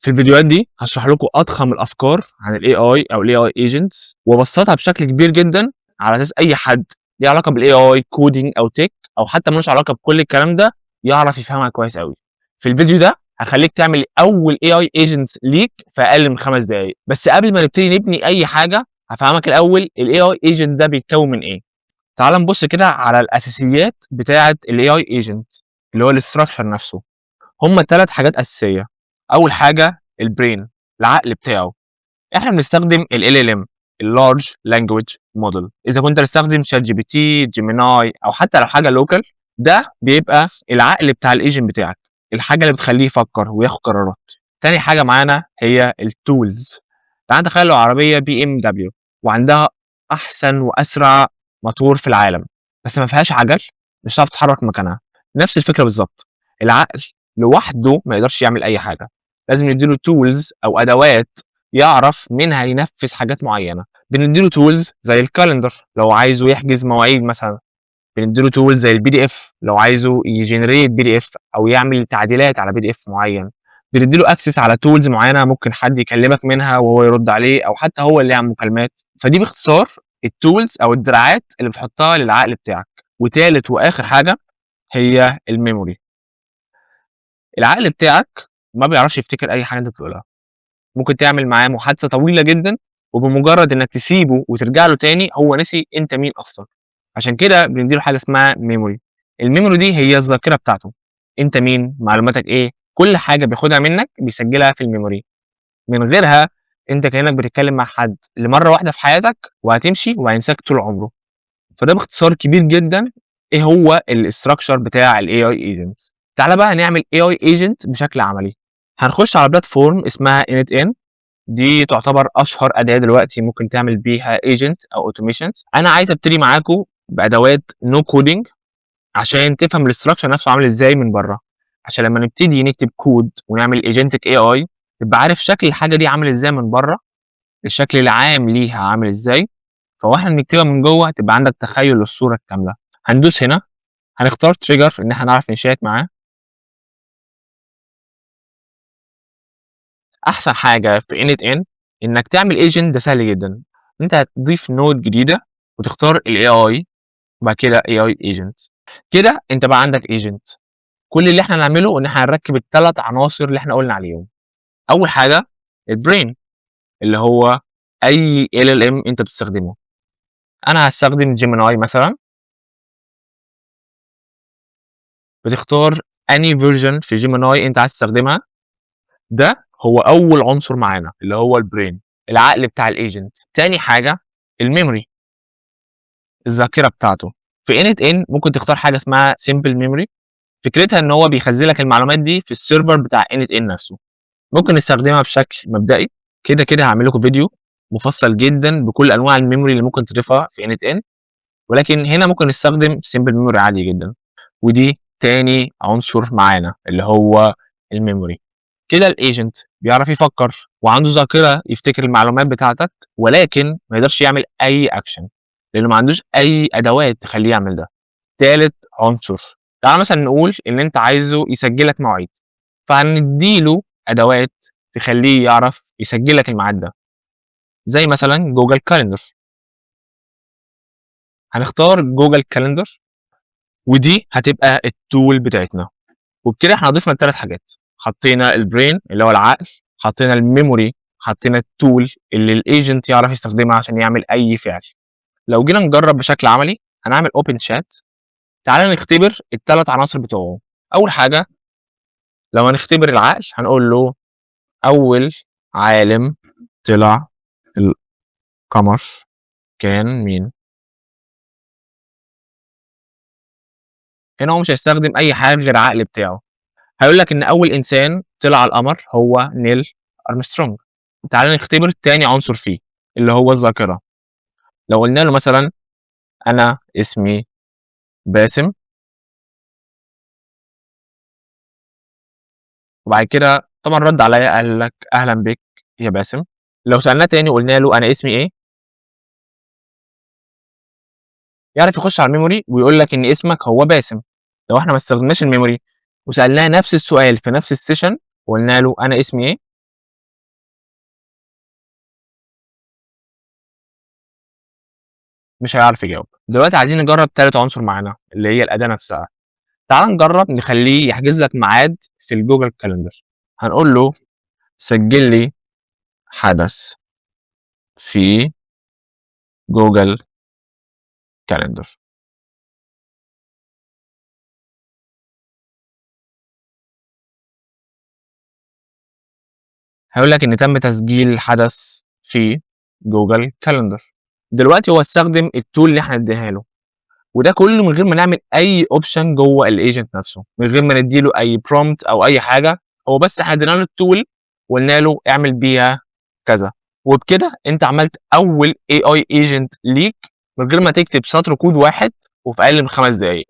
في الفيديوهات دي هشرح لكم اضخم الافكار عن الاي اي او الاي اي ايجنتس وابسطها بشكل كبير جدا على اساس اي حد ليه علاقه بالاي اي كودينج او تك او حتى ملوش علاقه بكل الكلام ده يعرف يفهمها كويس قوي. في الفيديو ده هخليك تعمل اول اي اي ايجنتس ليك في اقل من 5 دقائق. بس قبل ما نبتدي نبني اي حاجه هفهمك الاول الاي اي ايجنت ده بيتكون من ايه. تعال نبص كده على الاساسيات بتاعه الاي اي ايجنت اللي هو الاستراكشر نفسه. هم 3 حاجات اساسيه. اول حاجه البرين، العقل بتاعه. احنا بنستخدم ال LLM اللارج لانجويج موديل. اذا كنت تستخدم شات جي بي تي، جيميناي، او حتى لو حاجه لوكال، ده بيبقى العقل بتاع الايجنت بتاعك، الحاجه اللي بتخليه يفكر وياخد قرارات. تاني حاجه معانا هي التولز. تعال نتخيل لو عربيه BMW وعندها احسن واسرع موتور في العالم بس ما فيهاش عجل، مش هتعرف تتحرك مكانها. نفس الفكره بالظبط. العقل لوحده ما يقدرش يعمل اي حاجه، لازم نديله تولز او ادوات يعرف منها ينفذ حاجات معينه. بنديله تولز زي الكالندر لو عايزه يحجز مواعيد مثلا، بنديله تولز زي البي دي اف لو عايزه يجنريت بي دي اف او يعمل تعديلات على بي دي اف معين. بنديله اكسس على تولز معينه ممكن حد يكلمك منها وهو يرد عليه او حتى هو اللي يعمل مكالمات. فدي باختصار التولز او الدراعات اللي بتحطها للعقل بتاعك. وتالت واخر حاجه هي الميموري. العقل بتاعك ما بيعرفش يفتكر اي حاجه انت بتقولها. ممكن تعمل معاه محادثه طويله جدا وبمجرد انك تسيبه وترجع له تاني هو نسي انت مين اصلا. عشان كده بنديله حاجه اسمها ميموري. الميموري دي هي الذاكره بتاعته، انت مين، معلوماتك ايه، كل حاجه بياخدها منك بيسجلها في الميموري. من غيرها انت كانك بتتكلم مع حد لمره واحده في حياتك وهتمشي وهينساك طول عمره. فده باختصار كبير جدا ايه هو الاستراكشر بتاع الاي اي ايجنت. تعالى بقى نعمل اي اي ايجنت بشكل عملي. هنخش على بلاتفورم اسمها init. دي تعتبر اشهر اداه دلوقتي ممكن تعمل بيها ايجنت او اوتوميشنز. انا عايز ابتدي معاكم بادوات نو كودينج عشان تفهم الاستراكشر نفسه عامل ازاي من بره، عشان لما نبتدي نكتب كود ونعمل ايجنتك اي اي تبقى عارف شكل الحاجه دي عامل ازاي من بره، الشكل العام ليها عامل ازاي. فواحنا بنكتبها من جوه تبقى عندك تخيل للصوره الكامله. هندوس هنا، هنختار تريجر ان احنا نعرف نشات معاه. احسن حاجه في init انك تعمل ايجنت ده سهل جدا. انت هتضيف نود جديده وتختار الاي اي وبعد كده اي اي ايجنت. كده انت بقى عندك ايجنت. كل اللي احنا نعمله ان احنا هنركب الثلاث عناصر اللي احنا قلنا عليهم. اول حاجه البرين اللي هو اي LLM انت بتستخدمه. انا هستخدم جيميناي مثلا. بتختار اني فيرجن في جيميناي انت عايز تستخدمها. ده هو اول عنصر معانا اللي هو البرين، العقل بتاع الايجنت. تاني حاجه الميموري، الذاكره بتاعته. في init ممكن تختار حاجه اسمها simple memory. فكرتها ان هو بيخزن لك المعلومات دي في السيرفر بتاع init نفسه. ممكن نستخدمها بشكل مبدئي. كده كده هعمل لكم فيديو مفصل جدا بكل انواع الميموري اللي ممكن تضيفها في init. ولكن هنا ممكن نستخدم simple memory عادي جدا. ودي تاني عنصر معانا اللي هو الميموري. كده الايجنت بيعرف يفكر وعنده ذاكره يفتكر المعلومات بتاعتك، ولكن ما يقدرش يعمل اي اكشن لانه ما عندوش اي ادوات تخليه يعمل ده. تالت عنصر، تعال مثلا نقول ان انت عايزه يسجلك مواعيد، فهنديله ادوات تخليه يعرف يسجلك الميعاد ده زي مثلا جوجل كالندر. هنختار جوجل كالندر ودي هتبقى التول بتاعتنا. وبكده احنا ضفنا الثلاث حاجات، حطينا البرين اللي هو العقل، حطينا الميموري، حطينا التول اللي الايجنت يعرف يستخدمها عشان يعمل اي فعل. لو جينا نجرب بشكل عملي هنعمل اوبن شات. تعالى نختبر الثلاث عناصر بتوعه. اول حاجه لو هنختبر العقل هنقول له اول عالم طلع القمر كان مين. هنا هو مش هيستخدم اي حاجه غير العقل بتاعه. هيقول لك ان اول انسان طلع على القمر هو نيل ارمسترونج. تعالى نختبر تاني عنصر فيه اللي هو الذاكره. لو قلنا له مثلا انا اسمي باسم، وبعد كده طبعا رد عليا قال لك اهلا بك يا باسم. لو سالناه تاني وقلنا له انا اسمي ايه، يعرف يخش على الميموري ويقول لك ان اسمك هو باسم. لو احنا ما استخدمناش الميموري وسالناه نفس السؤال في نفس السيشن وقلنا له انا اسمي ايه، مش هيعرف يجاوب. دلوقتي عايزين نجرب تالت عنصر معانا اللي هي الأداة نفسها. تعال نجرب نخليه يحجز لك ميعاد في الجوجل كالندر. هنقول له سجل لي حدث في جوجل كالندر. هيقول لك ان تم تسجيل الحدث في جوجل كالندر. دلوقتي هو استخدم التول اللي احنا اديها له، وده كله من غير ما نعمل اي اوبشن جوه الايجنت نفسه، من غير ما نديله اي برومبت او اي حاجه. هو بس احنا ادينا له التول وقلنا له اعمل بيها كذا، وبكده انت عملت اول اي اي ايجنت ليك من غير ما تكتب سطر كود واحد وفي اقل من 5 دقائق.